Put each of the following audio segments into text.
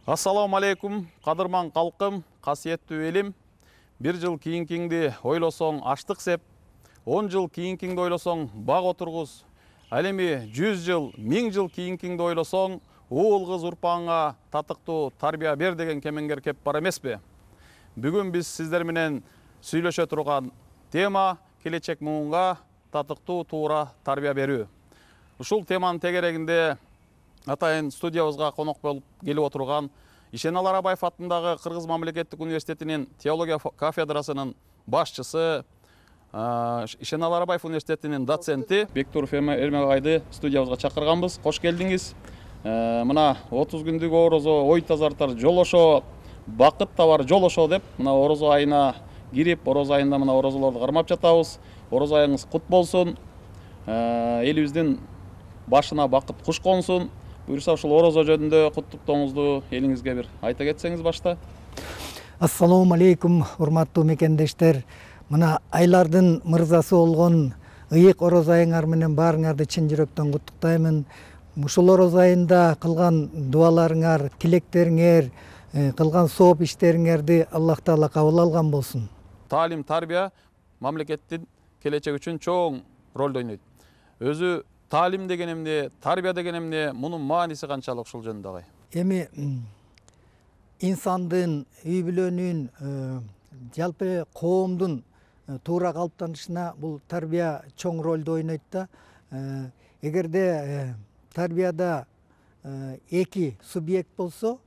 Ассаламу алейкум, кадырман калкым, касиеттүү элим. Бир жыл кийинкиңди ойлосоң аштык сеп, 10 жыл кийинкиңди ойлосоң баг отургуз. Ал эми 100 жыл, 1000 жыл кийинкиңди ойлосоң уул кыз урпагыңа татыктуу тарбия бер деген кемеңгер кеп бар эмеспи? Бүгүн биз сиздер менен сүйлөшө турган тема келечек муунга татыктуу туура тарбия берүү. Ушул теманын тегерегинде атайын студиябызга конок болуп келип отурган Ишеналы Арабаев атындагы Кыргыз мамлекеттик университетинин теология кафедрасынын башчысы, Ишеналы Арабаев университетинин доценти Бектуров Эрмек агайды студиябызга чакырганбыз. Кош келдиңиз. Мына 30 күндүк орозо ой тазартар жолошо, бакыт табар жолошо деп мына орозо айына кирип, орозо айында мына орозолорду кармап жатабыз. Орозо айыңыз кут болсун. Элибиздин башына бакыт куш консун. Буюрса ушул орозо жөнүндө куттуктооңузду элиңизге бир айта кетсеңиз башта. Ассаламу алейкум, урматтуу мекендештер. Мына айлардын мырзасы болгон ыйык орозо айыңар менен баарыңарды чын жүрөктөн куттуктаймын. Ушул орозо айында кылган дуаларыңар, тилектериңер, кылган сооп иштериңерди Аллах Таала кабыл алган болсун. Таалим, тарбия мамлекеттин келечеги үчүн чоң ролду ойнойт. Өзү таалим деген эмне, тарбия деген эмне, мунун мааниси канчалык ушул жөнүндө агай? Эми инсандын, үй бүлөнүн, жалпы коомдун туура калыптанышына бул тарбия чоң ролду ойнойт да. Эгерде тарбияда эки субъект болсо,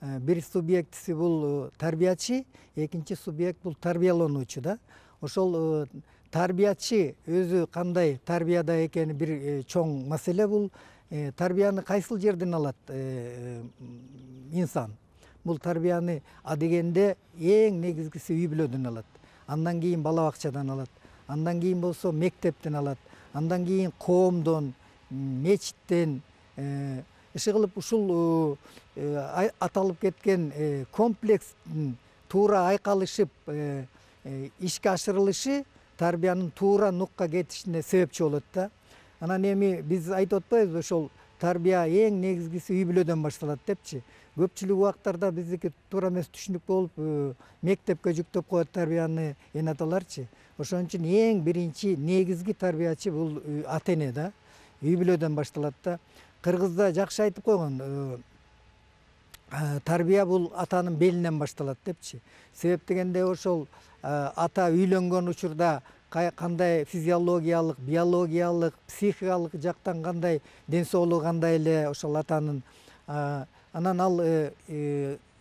бир субъектиси бул тарбиячы, экинчи субъект бул тарбиялануучу да. Ошол тарбиячы өзү кандай тарбияда экени бир чоң маселе. Бул тарбияны кайсыл жерден алат инсан? Бул тарбияны адегенде эң негизгиси үй бүлөдөн алат. Андан кийин бала бакчадан алат. Андан кийин болсо мектептен алат. Андан кийин коомдон, мечиттен, иши кылып ушул аталып кеткен комплекстин туура айкалышып ишке ашырылышы тарбиянын туура нукка кетишине себепчи болот да. Анан эми биз айтып атпайбызбы, ошол тарбия эң негизгиси үй бүлөдөн башталат депчи. Көпчүлүк убактарда биздики туура эмес түшүнүк болуп, мектепке жүктөп коет тарбияны эне аталарчы. Ошон үчүн эң биринчи негизги тарбиячы бул ата эне да. Үй бүлөдөн башталат да. Кыргызда жакшы айтып койгон, тарбия бул атанын белинен башталат депчи. Себеп дегенде ошол ата үйлөнгөн учурда кандай физиологиялык, биологиялык, психикалык жактан кандай ден соолугу кандай эле ошол атанын. Анан ал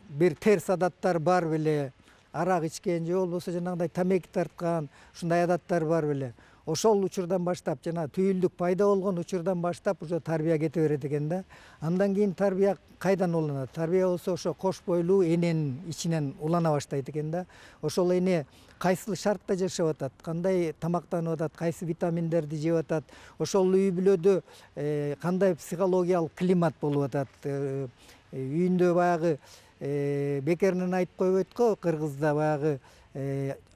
бир терс адаттар бар беле, арак ичкен же болбосо жанагындай тамеки тарткан, ушундай адаттар бар беле. Ошол учурдан баштап, жана түйүлдүк пайда болгон учурдан баштап уже тарбия кете берет экен да. Андан кийин тарбия кайдан уланат? Тарбия болсо ошо кош бойлуу эненин ичинен улана баштайт экен да. Ошол эне кайсыл шартта жашап атат, кандай тамактанып атат, кайсы витаминдерди жеп атат, ошол үй бүлөдө кандай психологиялык климат болуп атат. Үйүндө баягы бекеринен айтып койбойт го, кыргызда баягы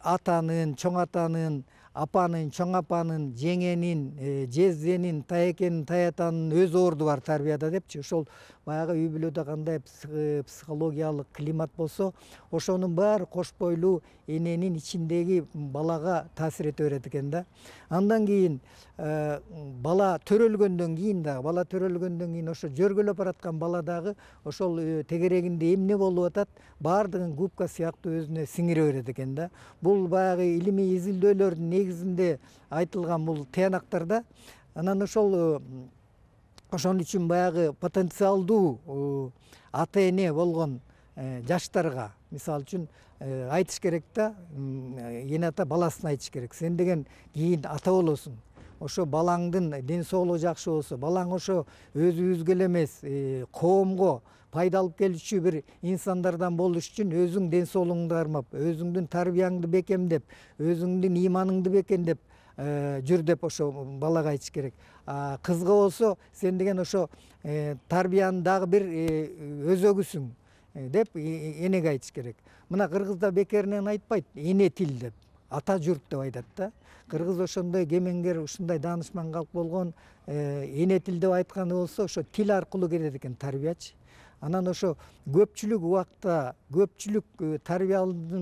атанын, чоң атанын, апанын, чоң апанын, жеңенин, жезденин, таекенин, таятанын өз орду бар тарбияда депчи. Ошол баягы үй бүлөдө кандай психологиялык климат болсо, ошонун баары кош бойлуу эненин ичиндеги балага таасир эте берет экен да. Андан кийин бала төрөлгөндөн кийин ошо жөргөлөп бараткан бала дагы ошол тегерегинде эмне болуп атат, баардыгын губка сыяктуу өзүнө сиңире берет экен да. Бул баягы илимий изилдөөлөрдүн негизинде айтылган бул тыянактарда. Анан ошол ошон үчүн баягы потенциалдуу ата эне болгон жаштарга, мисалы үчүн айтыш керек да, эне ата баласына айтыш керек. Сен деген кийин ата болосуң. Ошо балаңдын ден соолугу жакшы болсо, балаң ошо өзүбүзгө эле эмес, коомго пайда алып келүүчү бир инсандардан болуш үчүн өзүң ден соолугуңду кармап, өзүңдүн тарбияңды бекемдеп, өзүңдүн иманыңды бекемдеп жүр деп ошо балага айтыш керек. Кызга болсо, сен деген ошо тарбиянын дагы бир өзөгүсүң деп энеге айтыш керек. Мына кыргызда бекеринен айтпайт эне тил деп, ата журт деп айтат да. Кыргыз ошондой кемеңгер, ушундай даанышман калк болгон, эне тил деп айтканы болсо, ошо тил аркылуу кетет экен тарбиячы. Анан ошо көпчүлүк убакта көпчүлүк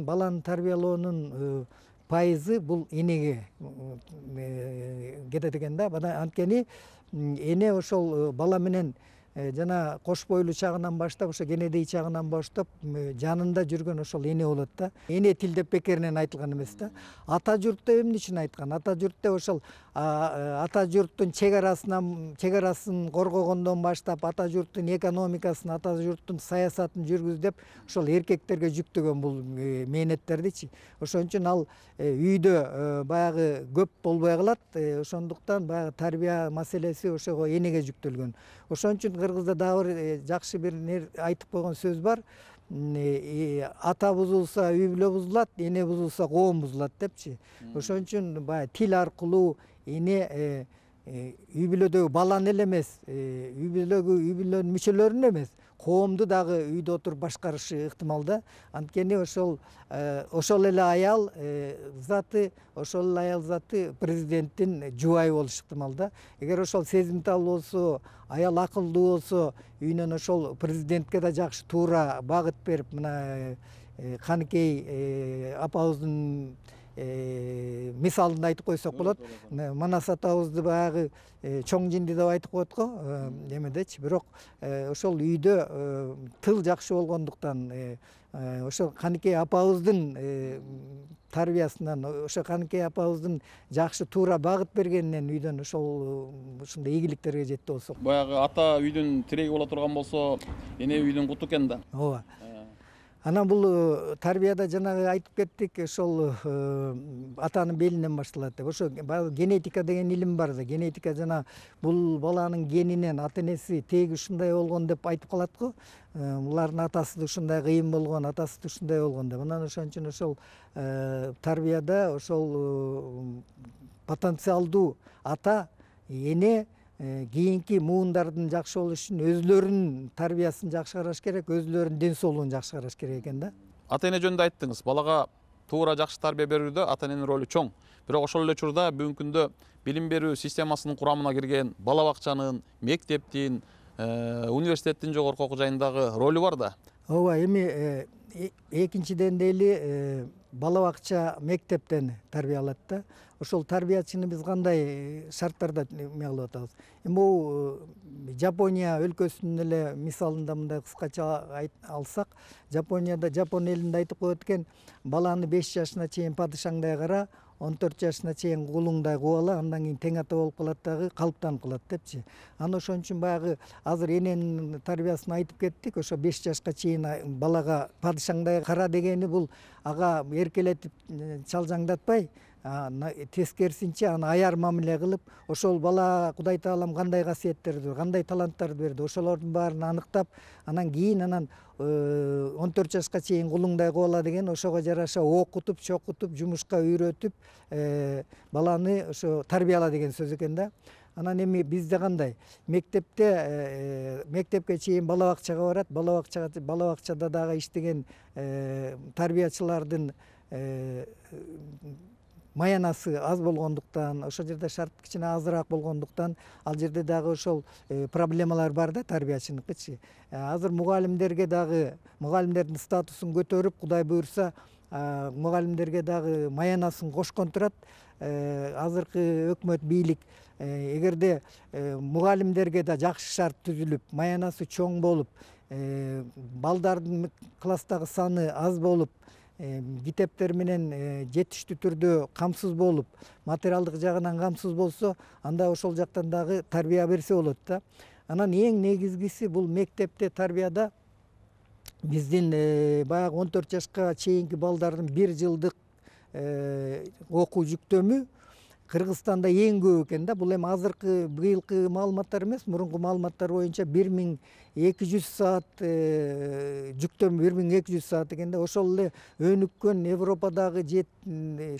баланы тарбиялоонун пайызы бул энеге кетет экен да. Анткени эне ошол бала менен жана кош бойлуу чагынан баштап ошо кенедей чагынан баштап жанында жүргөн ошол эне болот да. Эне тил деп бекеринен айтылган эмес да. Ата журт деп эмне үчүн айткан? Ата журт деп ошол ата журттун чегарасын коргогондон баштап ата журттун экономикасын, ата журттун саясатын жүргүз деп ошол эркектерге жүктөгөн бул мээнеттердичи. Ошон үчүн ал үйдө баягы көп болбой калат. Ошондуктан баягы тарбия маселеси ошого энеге жүктөлгөн. Ошон үчүн кыргызда дагы бир жакшы бир айтып койгон сөз бар. Ата бузулса үй бүлө бузулат, эне бузулса коом бузулат депчи. Ошон үчүн баягы тил аркылуу эне үй бүлөдөгү баланы эле эмес, үй бүлөнүн мүчөлөрүн эмес, коомду дагы үйдө отуруп башкарышы ыктымал да. Анткени ошол эле аял заты президенттин жубайы болушу ыктымал да. Эгер ошол сезимтал болсо, аял акылдуу болсо, үйүнөн ошол президентке да жакшы туура багыт берип, мына Каныкей апабыздын мисалын айтып койсок болот. Манас атабызды баягы чоң жинди деп айтып коет го эмедечи. Бирок ошол үйдө тыл жакшы болгондуктан ошо Каныкей апабыздын тарбиясынан, ошо Каныкей апабыздын жакшы туура багыт бергенинен үйдөн ушундай ийгиликтерге жетти болсок. Баягы ата үйдүн тиреги боло турган болсо, эне үйдүн куту экен да. Ооба. Анан бул тарбияда жанагы айтып кеттик, ошол атанын белинен башталат деп. Ошо генетика деген илим бар да. Генетика жана бул баланын генинен ата энеси теги ушундай болгон деп айтып калат го. Булардын атасы да ушундай кыйын болгон, атасы да ушундай болгон деп. Анан ошон үчүн ошол тарбияда ошол потенциалдуу ата, эне кийинки муундардын жакшы болушу үчүн өзүлөрүнүн тарбиясын жакшы караш керек, өзүлөрүнүн ден соолугун жакшы караш керек экен да. Ата эне жөнүндө айттыңыз. Балага туура жакшы тарбия берүүдө ата эненин ролу чоң. Бирок ошол эле учурда бүгүнкү күндө билим берүү системасынын курамына кирген бала бакчанын, мектептин, университеттин жогорку окуу жайындагы ролу бар да. Ооба, эми экинчиден дейли бала бакча мектептен тарбия алат да. Ошол тарбиячыны биз кандай шарттарда эме кылып атабыз? Эми бул Жапония өлкөсүнүн эле мисалында мындай кыскача алсак, Жапон элинде айтып коет экен, баланы 5 жашына чейин падышаңдай кара, 14 жашына чейин кулуңдай кубала, андан кийин тең ата болуп калат дагы, калыптанып калат депчи. Аны ошон үчүн баягы азыр эненин тарбиясын айтып кеттик. Ошо 5 жашка чейин балага падышаңдай кара дегени бул ага эркелетип чалжаңдатпай, тескерисинче аны аяр мамиле кылып, ошол бала Кудай Таалам кандай касиеттерди, кандай таланттарды берди, ошолордун баарын аныктап, анан кийин 14 жашка чейин кулуңдай кубала деген ошого жараша окутуп, чокутуп, жумушка үйрөтүп, баланы ошо тарбияла деген сөз экен да. Анан эми бизде кандай? Мектепке чейин бала бакчага барат, бала бакчада дагы иштеген тарбиячылардын маянасы аз болгондуктан, ошол жерде шарт кичине азыраак болгондуктан, ал жерде дагы ошол проблемалар бар да тарбиячыныкычы. Азыр мугалимдерге дагы, мугалимдердин статусун көтөрүп, Кудай буйрса, мугалимдерге дагы маянасын кошкон турат. Азыркы өкмөт бийлик эгерде мугалимдерге да жакшы шарт түзүлүп, маянасы чоң болуп, балдардын класстагы саны аз болуп, китептер менен жетиштүү түрдө камсыз болуп, материалдык жагынан камсыз болсо, анда ошол жактан дагы тарбия берсе болот да. Анан эң негизгиси бул мектепте тарбияда биздин баягы 14 жашка чейинки балдардын 1 жылдык окуу жүктөмү Кыргызстанда эң көп экен да. Бул эми азыркы быйылкы маалыматтар эмес, мурунку маалыматтар боюнча 1200 саат жүктөм, 1200 саат экен да. Ошол эле өнүккөн Европадагы,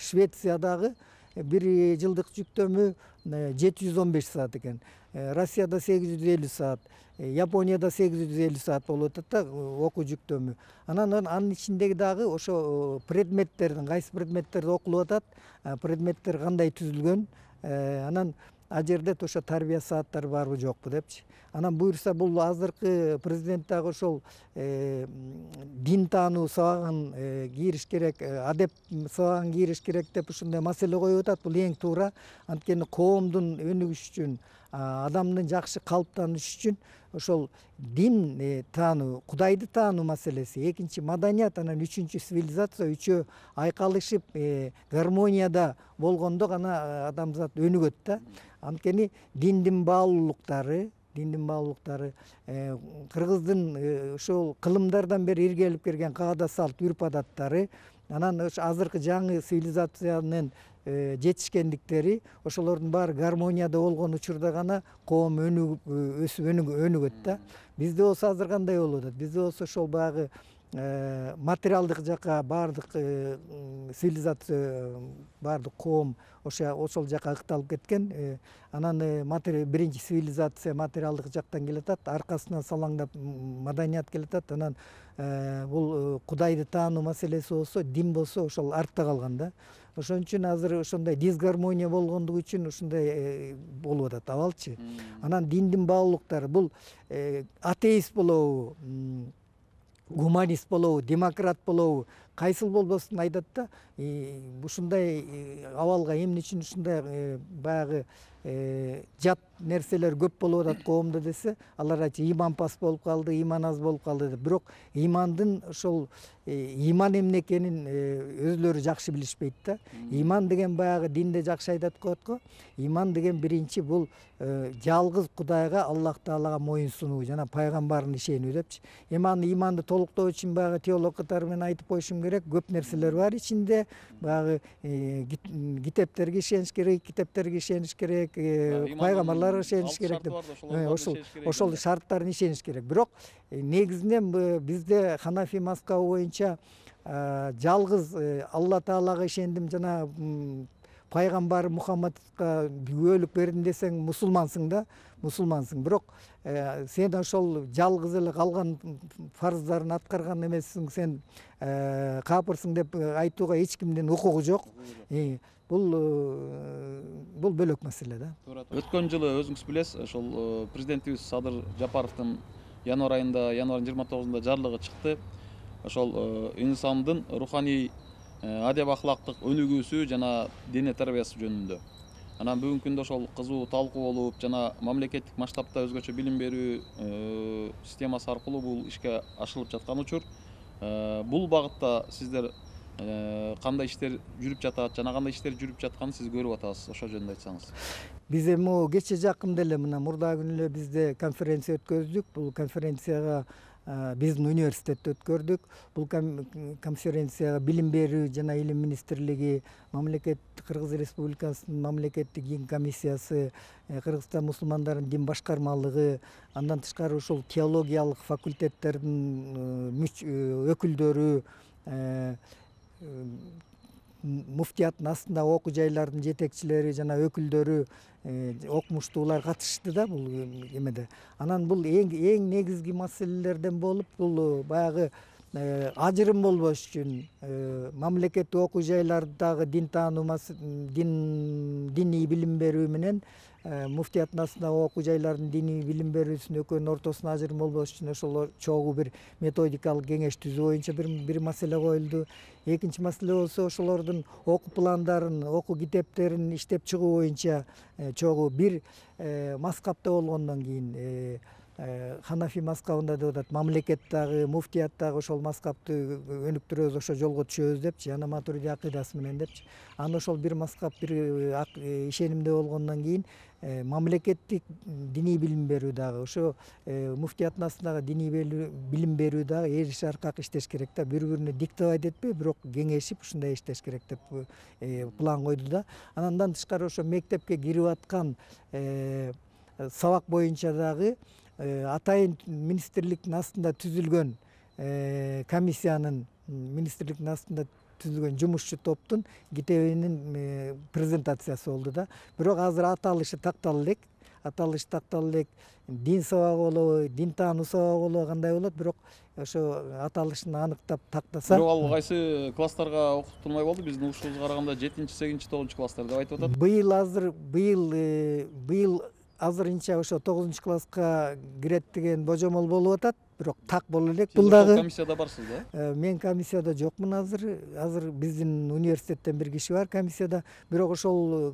Швециядагы 1 жылдык жүктөмү 715 саат экен. Россияда 850 саат, Японияда 850 саат болуп атат да окуу жүктөмү. Анан анын ичиндеги дагы ошо предметтердин, кайсы предметтерде окулуп атат, предметтер кандай түзүлгөн, анан ал жерде ошо тарбия сааттары барбы жокпу депчи. Анан буюрса бул азыркы президент дагы ошол дин таануу сабагын кийриш керек, адеп сабагын кийриш керек деп ушундай маселе коюп атат. Бул эң туура. Анткени коомдун өнүгүшү үчүн, адамдын жакшы калыптанышы үчүн ошол дин таануу, Кудайды таануу маселеси, экинчи маданият, анан үчүнчү цивилизация үчөө айкалышып гармонияда болгондо гана адамзат өнүгөт да. Анткени диндин баалуулуктары кыргыздын ошол кылымдардан бери иргелип келген каада салт, үрп адаттары, анан азыркы жаңы цивилизациянын жетишкендиктери, ошолордун баары гармонияда болгон учурда гана коом өсүп өнүгөт да. Бизде болсо азыр кандай болуп атат? Бизде болсо ошол баягы материалдык жака баардык цивилизация, баардык коом ошол жака ыкталып кеткен. Анан биринчи цивилизация материалдык жактан келатат, аркасынан салаңдап маданият келатат. Анан бул Кудайды таануу маселеси болсо, дин болсо ошол артта калган да. Ошон үчүн азыр ошондой дисгармония болгондугу үчүн ушундай болуп атат абалчы. Анан диндин баалуулуктары бул атеист болобу, гуманист болобу, демократ болобу, кайсыл болбосун айтат да. Ушундай абалга эмне үчүн ушундай баягы жат нерселер көп болуп атат коомдо десе, алар айтчу иман пас болуп калды, иман аз болуп калды деп. Бирок имандын ошол иман эмне экенин өзлөрү жакшы билишпейт да. Иман деген баягы динде жакшы айтат коет го. Иман деген биринчи бул жалгыз Кудайга, Аллах Таалага моюн сунуу жана пайгамбарына ишенүү депчи. Эми иманды толуктоо үчүн баягы теолог катары менен айтып коюшум керек. Көп нерселер бар ичинде. Баягы китептерге ишениш керек, пайгамбарларга ишениш керек деп. Ошол шарттарына ишениш керек. Бирок негизинен бизде Ханафи мазхабы боюнча жалгыз Алла Таалага ишендим жана пайгамбар Мухаммадка күбөлүк бердим десең мусулмансың да, мусулмансың. Бирок сен ошол жалгыз эле калган фарздарын аткарган эмессиң, сен капырсың деп айтууга эч кимдин укугу жок. Бул бөлөк маселе да. Өткөн жылы өзүңүз билесиз, ошол президентибиз Садыр Жапаровдун январь айында, январдын 29-нда жарлыгы чыкты. Ошол инсандын руханий адеп ахлактык өнүгүүсү жана дене тарбиясы жөнүндө. Анан бүгүнкү күндө ошол кызуу талкуу болуп, жана мамлекеттик масштабта өзгөчө билим берүү системасы аркылуу бул ишке ашырылып жаткан учур. Бул багытта сиздер кандай иштер жүрүп жатат жана кандай иштер жүрүп жатканын сиз көрүп атасыз? Ошол жөнүндө айтсаңыз. Биз эми кече жакында эле мына мурда күнү эле бизде конференция өткөздүк. Бул конференцияга биздин университетте өткөрдүк. Бул конференцияга билим берүү жана илим министрлиги, Кыргыз Республикасынын мамлекеттик дин комиссиясы, Кыргызстан мусулмандардын дин башкармалыгы, андан тышкары ушул теологиялык факультеттердин өкүлдөрү, муфтияттын астындагы окуу жайлардын жетекчилери жана өкүлдөрү, окумуштуулар катышты да бул эмеде. Анан бул эң негизги маселелерден болуп, бул баягы ажырым болбош үчүн мамлекеттик окуу жайлардагы дин таануу, диний билим берүү менен муфтияттын астындагы окуу жайлардын диний билим берүүсүнүн экөөнүн ортосуна ажырым болбош үчүн ошол чогуу бир методикалык кеңеш түзүү боюнча бир маселе коюлду. Экинчи маселе болсо ошолордун окуу пландарын, окуу китептерин иштеп чыгуу боюнча чогуу бир мазхабта болгондон кийин Ханафи мазхабында деп атат, мамлекеттагы, муфтияттагы ошол мазхабты өнүктүрөбүз, ошол жолго түшөбүз депчи, жана Матуриди акыйдасы менен депчи. Анан ошол бир мазхаб, бир ишенимде болгондон кийин мамлекеттик диний билим берүү дагы, ошо муфтияттын астындагы диний билим берүү дагы эриş аркак иштеш керек да. Бири-бирине диктовать этпей, бирок кеңешип ушундай иштеш керек деп план койду да. Андан тышкары ошо мектепке кирип аткан сабак боюнча дагы атайын министрликтин астында түзүлгөн комиссиянын министрликтин астында түзүлгөн жумушчу топтун китебинин презентациясы болду да. Бирок азыр аталышы тактала элек. Аталыш тактала элек. Дин сабагы болобу, дин таануу сабагы болобу кандай болот, бирок ошо аталышын аныктап тактаса. Бирок ал кайсы класстарга окутулмай болду? Биздин угушубузга караганда 7-8, 9 класстар деп айтып атат. Быйыл азырынча ошо 9 класска кирет деген божомол болуп атат. Бирок так боло элек. Бул дагы комиссияда барсыз да? мен комиссияда жокмун азыр. Азыр биздин университеттен бир киши бар комиссияда. Бирок ошол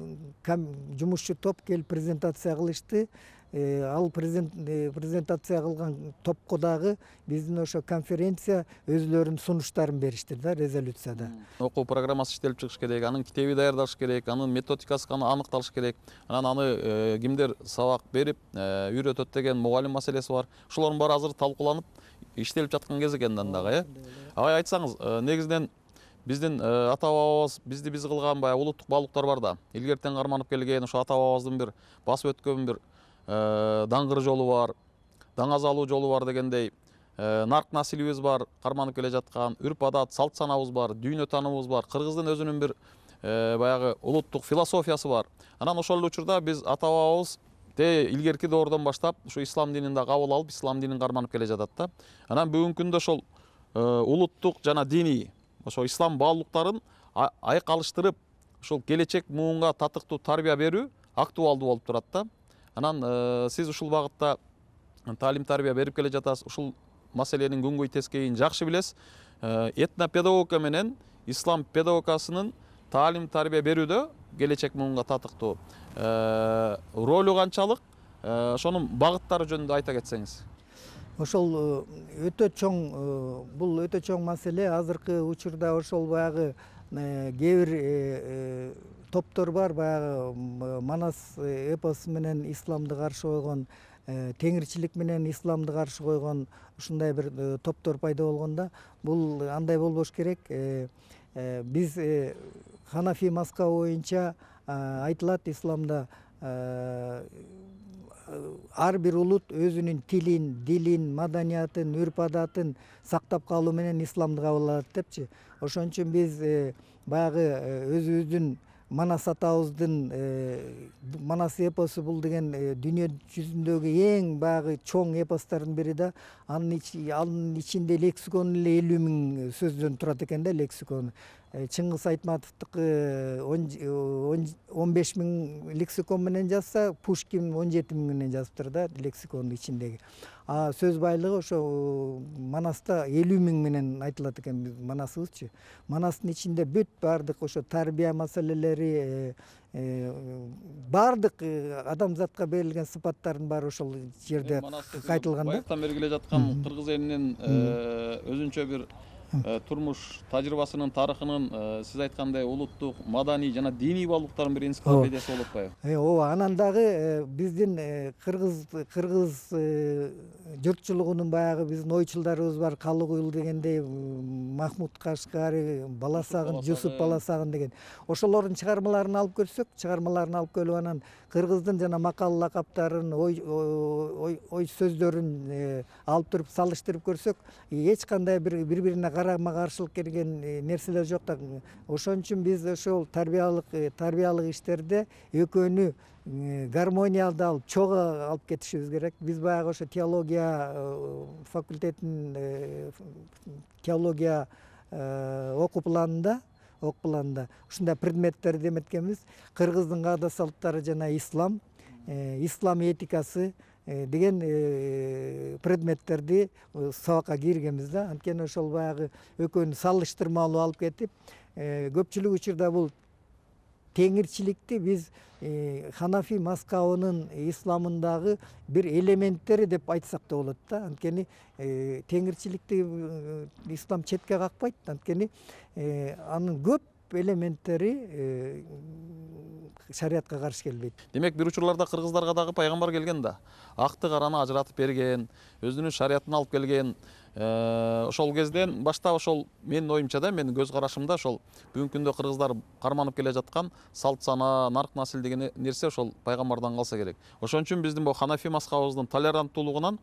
жумушчу топ келип презентация кылышты. Ал презентация кылган топко дагы биздин ошо конференция өзүлөрүнүн сунуштарын беришти да, резолюцияда. Окуу программасы иштелип чыгыш керек, анын китеби даярдалыш керек, анын методикасы аныкталыш керек. Анан аны кимдер сабак берип, үйрөтөт деген мугалим маселеси бар. Ошолордун баары азыр талкууланып иштелип жаткан кез экен дагы, Агай айтсаңыз, негизинен биздин ата бабабыз биз кылган баягы улуттук баалуулуктар бар да. Илгертен карманып келген ошо ата бабабыздын бир басып өткөн бир даңгыр жолу бар, даңазалуу жолу бар дегендей, нарк насилибиз бар, карманып келе жаткан, үрп адат, салт санабыз бар, дүйнө тааныбыз бар, кыргыздын өзүнүн бир баягы улуттук философиясы бар. Анан ошол эле учурда биз ата бабабыз илгерки доордон баштап ушу ислам динин да кабыл алып, ислам динин карманып келе жатат да. Анан бүгүнкү күндө ошол улуттук жана диний ошо ислам баалуулуктарын айкалыштырып, ошол келечек муунга татыктуу тарбия берүү актуалдуу болуп турат да. Анан сиз ушул багытта таалим тарбия берип келе жатасыз. Ушул маселенин күнгөй тескейин жакшы билесиз. Этнопедагогика менен ислам педагогикасынын таалим тарбия берүүдө келечек муунга татыктуу ролу канчалык, ошонун багыттары жөнүндө айта кетсеңиз. Ошол өтө чоң, бул өтө чоң маселе. Азыркы учурда ошол баягы кээ бир топтор бар, баягы Манас эпосу менен исламды каршы койгон, теңирчилик менен исламды каршы койгон ушундай бир топтор пайда болгондо, бул андай болбош керек. Биз Ханафи мазхабы боюнча айтылат исламда ар бир улут өзүнүн тилин, дилин, маданиятын, үрп адатын сактап калуу менен исламды кабыл алат депчи. Ошон үчүн биз баягы өзүбүздүн Манас атабыздын Манас эпосу бул деген дүйнө жүзүндөгү эң баягы чоң эпостордун бири да. Анын ичинде лексикон эле 50.000 сөздөн турат экен да, лексикон. Чыңгыз Айтматовдуку 15.000 лексикон менен жазса, Пушкин 17.000 менен жазыптыр да, лексикондун ичиндеги. Сөз байлыгы ошо Манаста 50.000 менен айтылат экен, Манасыбызчы. Манастын ичинде бүт бардык ошо тарбия маселелери, бардык адамзатка берилген сыпаттардын баары ошол жерде айтылган да. Баяктан бери келе жаткан кыргыз элинин өзүнчө бир турмуш тажрыйбасынын, тарыхынын, сиз айткандай улуттук, маданий жана диний баалуулуктардын бир энциклопедиясы болуп атпайбы? Ооба, анан дагы биздин кыргыз журтчулугунун баягы биздин ойчулдарыбыз бар, Калыгуйл дегендей, Махмуд Кашкари, Баласагын, Жусуп Баласагын деген. Ошолордун чыгармаларын алып келип анан кыргыздын жана макал лакаптарын, ой сөздөрүн алып туруп салыштырып көрсөк, эч кандай бири-бирине карама каршылык келген нерселер жок да. Ошон үчүн биз ошол тарбиялык иштерде экөөнү гармонияда алып, чогуу алып кетишибиз керек. Биз баягы ошо теология факультетинин теология окуу планында ушундай предметтерди эметкенбиз. Кыргыздын каада салттары жана ислам этикасы деген предметтерди сабакка киргенбиз да. Анткени ошол баягы экөөнү салыштырмалуу алып кетип, көпчүлүк учурда бул теңирчиликти биз Ханафи мазхабынын исламындагы бир элементтери деп айтсак да болот да. Анткени теңирчиликти ислам четке какпайт. Анткени анын көп элементтери шариятка каршы келбейт. Демек, бир учурларда кыргыздарга дагы пайгамбар келген да. Акты караны ажыратып берген, өзүнүн шариятын алып келген. Ошол кезден баштап ошол менин оюмча да, менин көз карашымда ошол бүгүнкү күндө кыргыздар карманып келе жаткан салт сана, нарк насил деген нерсе ошол пайгамбардан калса керек. Ошон үчүн биздин бу Ханафи мазхабыбыздын толеранттуулугунан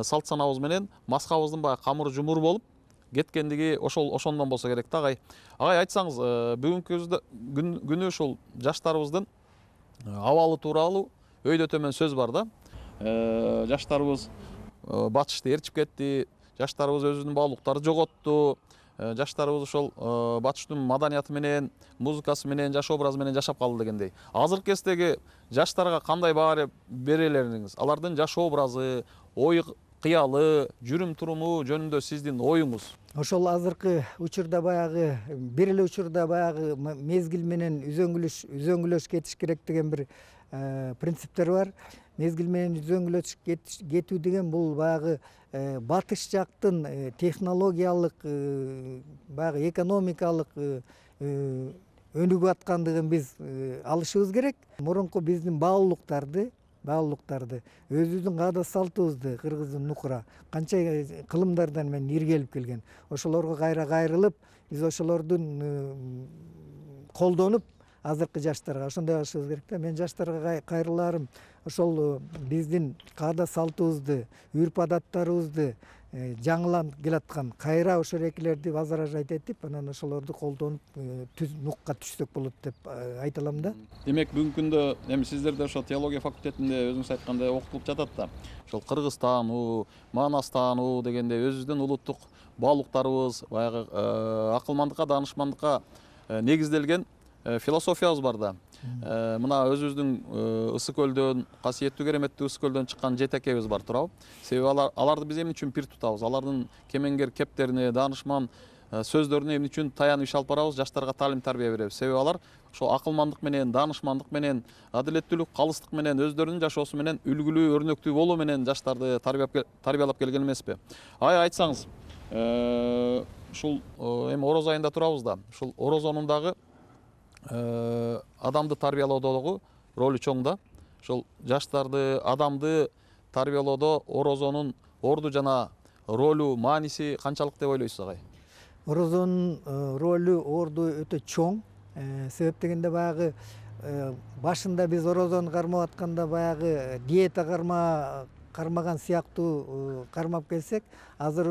салт санабыз менен мазхабыбыздын баягы камыр жумур болуп, кеткендиги ошондон болсо керек да агай. Агай айтсаңыз, бүгүнкү күнү ушул жаштарыбыздын абалы тууралуу өйдө төмөн сөз бар да. Жаштарыбыз батышты ээрчип кетти, жаштарыбыз өзүнүн баалуулуктарын жоготту, жаштарыбыз ошол батыштын маданияты менен, музыкасы менен, жаш образы менен жашап калды дегендей. Азыркы кездеги жаштарга кандай баа берелериңиз? Алардын жаш образы, ой кыялы, жүрүм туруму жөнүндө сиздин оюңуз? Ошол азыркы учурда баягы бир эле учурда баягы мезгил менен үзөңгүлөш кетиш керек деген бир принциптер бар. Мезгил менен үзөңгүлөш кетүү деген бул баягы батыш жактын технологиялык, баягы экономикалык өнүгүп аткандыгын биз алышыбыз керек. Мурунку биздин баалуулуктарды өзүбүздүн каада салтыбызды, кыргыздын нукура канча кылымдардан менен иргелип келген. Ошолорго кайрылып, биз ошолордун колдонуп, азыркы жаштарга ошондой кылышыбыз керек да. Мен жаштарга кайрыларым ошол биздин каада салтыбызды, үрп адаттарыбызды жаңыланып келаткан кайра ошол экилерди возрождать этип, анан ошолорду колдонуп нукка түшсөк болот деп айта алам да. Демек бүгүнкү күндө эми сиздерде ошо теология факультетинде өзүңүз айткандай окутулуп жатат да. Ошол кыргызстануу, манастануу дегенде өзүбүздүн улуттук баалуулуктарыбыз, баягы акылмандыкка, даанышмандыкка негизделген философиябыз бар да. Мына өзүбүздүн Ысык көлдөн, касиеттүү кереметтүү Ысык көлдөн чыккан жетекебиз бар туурабы. Себеби аларды биз эмне үчүн пир тутабыз? Алардын кемеңгер кептерине, даанышман сөздөрүнө эмне үчүн таянып иш алып барабыз? Жаштарга таалим тарбия беребиз. Себеби алар ошо акылмандык менен, даанышмандык менен, адилеттүүлүк, калыстык менен, өздөрүнүн жашоосу менен үлгүлүү, өрнөктүү болуу менен жаштарды тарбиялап келген эмеспи? Айтсаңыз, ушул эми ороз айында турабыз да. Ушул орозонун дагы адамды тарбиялоодогу ролу чоң да. Ошол жаштарды, адамды тарбиялоодо орозонун орду жана ролу, мааниси канчалык деп ойлойсуз агай? Орозонун ролу, орду өтө чоң. Себеп дегенде баягы башында биз орозону кармап атканда баягы диета кармаган сыяктуу кармап келсек, азыр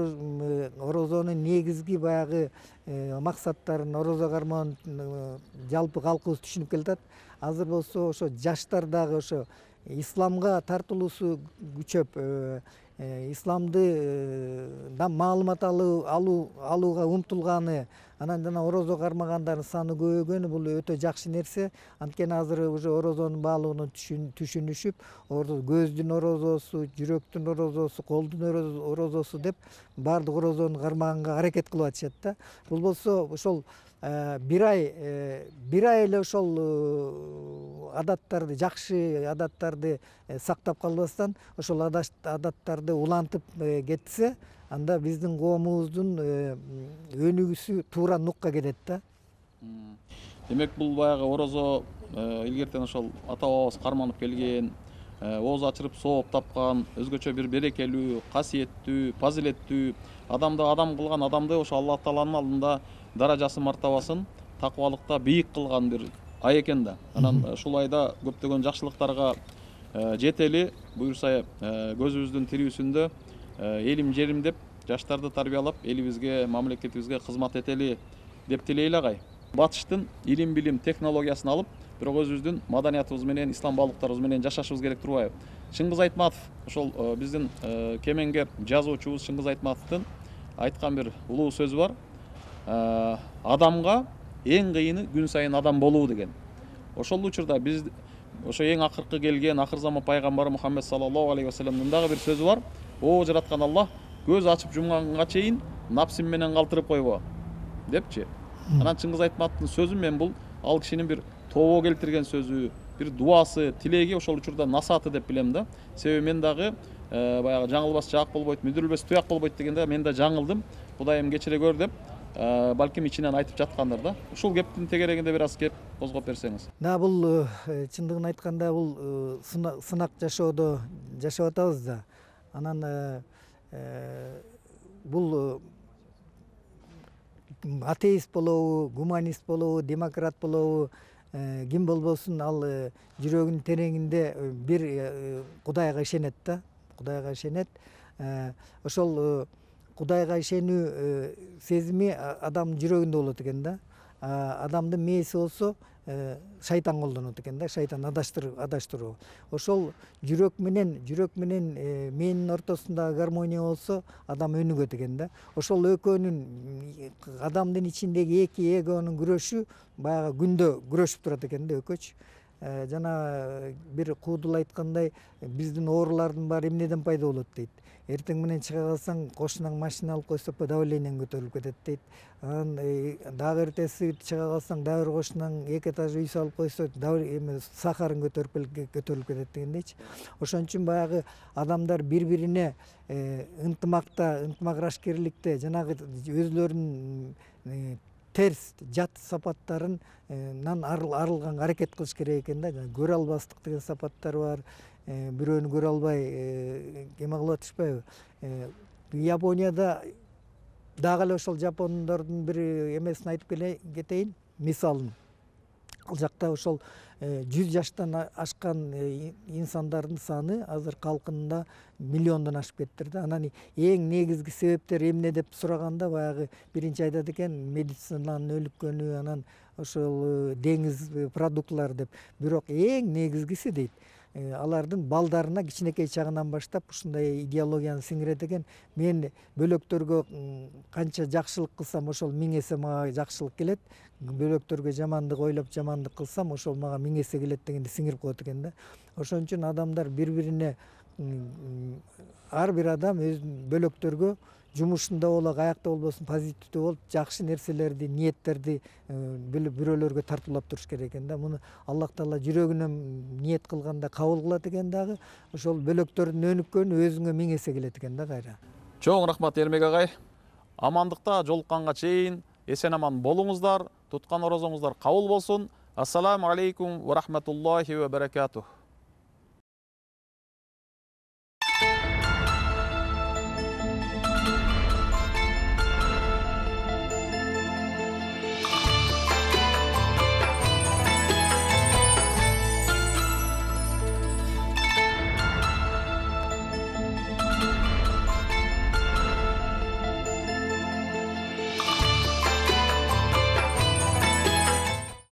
орозонун негизги баягы максаттарын, орозо кармоонун жалпы калкыбыз түшүнүп келатат. Азыр болсо ошо жаштар дагы ошо исламга тартылуусу күчөп, исламдыдан маалымат алууга умтулганы, анан жана орозо кармагандардын саны көбөйгөнү бул өтө жакшы нерсе. Анткени азыр уже орозонун баалыгын түшүнүшүп, көздүн орозосу, жүрөктүн орозосу, колдун орозосу деп баардык орозону кармаганга аракет кылып атышат да. Бул болсо ошол бир ай эле ошол адаттарды, жакшы адаттарды сактап калбастан, ошол адаттарды улантып кетсе, анда биздин коомубуздун өнүгүүсү туура нукка кетет да. Демек бул баягы орозо илгертен ошол ата бабабыз карманып келген, ооз ачырып сооп тапкан, өзгөчө бир берекелүү, касиеттүү, фазилеттүү, адамды адам кылган, адамды ошо Аллах Тааланын алдында даражасын, мартабасын такыбалыкта бийик кылган бир ай экен да. Анан ушул айда көптөгөн жакшылыктарга жетели, буюрса көзүбүздүн тирүүсүндө элим жерим деп жаштарды тарбиялап, элибизге, мамлекетибизге кызмат этели деп тилейли агай. Батыштын илим, билим, технологиясын алып, бирок өзүбүздүн маданиятыбыз менен, ислам баалуулуктарыбыз менен жашашыбыз керек турбайбы? Чыңгыз Айтматов, ошол биздин кемеңгер жазуучубуз Чыңгыз Айтматовдун айткан бир улуу сөзү бар. Адамга эң кыйыны күн сайын адам болуу деген. Ошол учурда биз ошо эң акыркы келген акыр заман пайгамбары Мухаммед саллаллаху алейхи вассаламдын дагы бир сөзү бар. О жараткан Аллах көз ачып жумганга чейин напсим менен калтырып койбо депчи. Анан Чыңгыз Айтматовдун сөзү, мен бул ал кишинин бир тобоо келтирген сөзү, бир дуасы, тилеги ошол учурда насааты деп билем да. Себеби мен дагы баягы жаңылбас жаак болбойт, мүдүрүлбөс туяк болбойт дегенде мен да жаңылдым. Кудайым кечире көр деп балким ичинен айтып жаткандыр да. Ушул кептин тегерегинде бир аз кеп козгоп берсеңиз. Да, бул чындыгын айтканда бул сынак жашоодо жашап атабыз да. Анан бул атеист болобу, гуманист болобу, демократ болобу, ким болбосун, ал жүрөгүнүн тереңинде бир Кудайга ишенет да. Кудайга ишенет. Ошол Кудайга ишенүү сезими адамдын жүрөгүндө болот экен да. Адамдын мээси болсо шайтан колдонот экен да, шайтан адаштыруу. Ошол жүрөк менен мээнин ортосундагы гармония болсо адам өнүгөт экен да. Ошол экөөнүн адамдын ичиндеги эки эгонун күрөшү баягы күндө күрөшүп турат экен да, экөөчү. Жана бир куудул айткандай, биздин оорулардын баары эмнеден пайда болот дейт. Эртең менен чыга калсаң, кошунаң машина алып койсо давлениең көтөрүлүп кетет дейт. Анан дагы эртеси чыга калсаң, дагы бир кошунаң 2 этаж үй салып койсо, сахарың көтөрүлүп кетет дегендейчи. Ошон үчүн баягы адамдар бири-бирине ынтымакташкерликте жанагы өзлөрүнүн терс, жат сапаттарынан арылганга аракет кылыш керек экен да. Көрө албастык деген сапаттар бар. Бирөөнү көрө албай эме кылып атышпайбы? Японияда дагы эле ошол жапондордун бир эмесин айтып кетейин, мисалын. Ал жакта ошол 100 жаштан ашкан инсандардын саны азыр калкында миллиондон ашып кетти да. Анан эң негизги себептер эмне деп сураганда, баягы биринчи айтат экен, медицинанын өлүккөнү, анан ошол деңиз продуктлары деп. Бирок эң негизгиси дейт, алардын балдарына кичинекей чагынан баштап ушундай идеологияны сиңирет экен. Мен бөлөктөргө канча жакшылык кылсам, ошол 1000 эсе мага жакшылык келет. Бөлөктөргө жамандык ойлоп, жамандык кылсам, ошол мага 1000 эсе келет дегенди сиңирип коет экен да. Ошон үчүн адамдар бири-бирине, ар бир адам өз бөлөктөргө жумушунда боло, каякта болбосун, позитивдүү болуп, жакшы нерселерди, ниеттерди бирөөлөргө тартуулап туруш керек экен да. Муну Аллах Таала жүрөгүнөн ниет кылганда кабыл кылат экен дагы. Ошол бөлөктөрдүн өнүккөнү өзүңө 1000 эсе келет экен да кайра. Чоң рахмат Эрмек агай. Амандыкта жолукканга чейин эсен аман болуңуздар, туткан орозоңуздар кабыл болсун. Ассаламу алейкум ва рахматуллахи ва баракатух.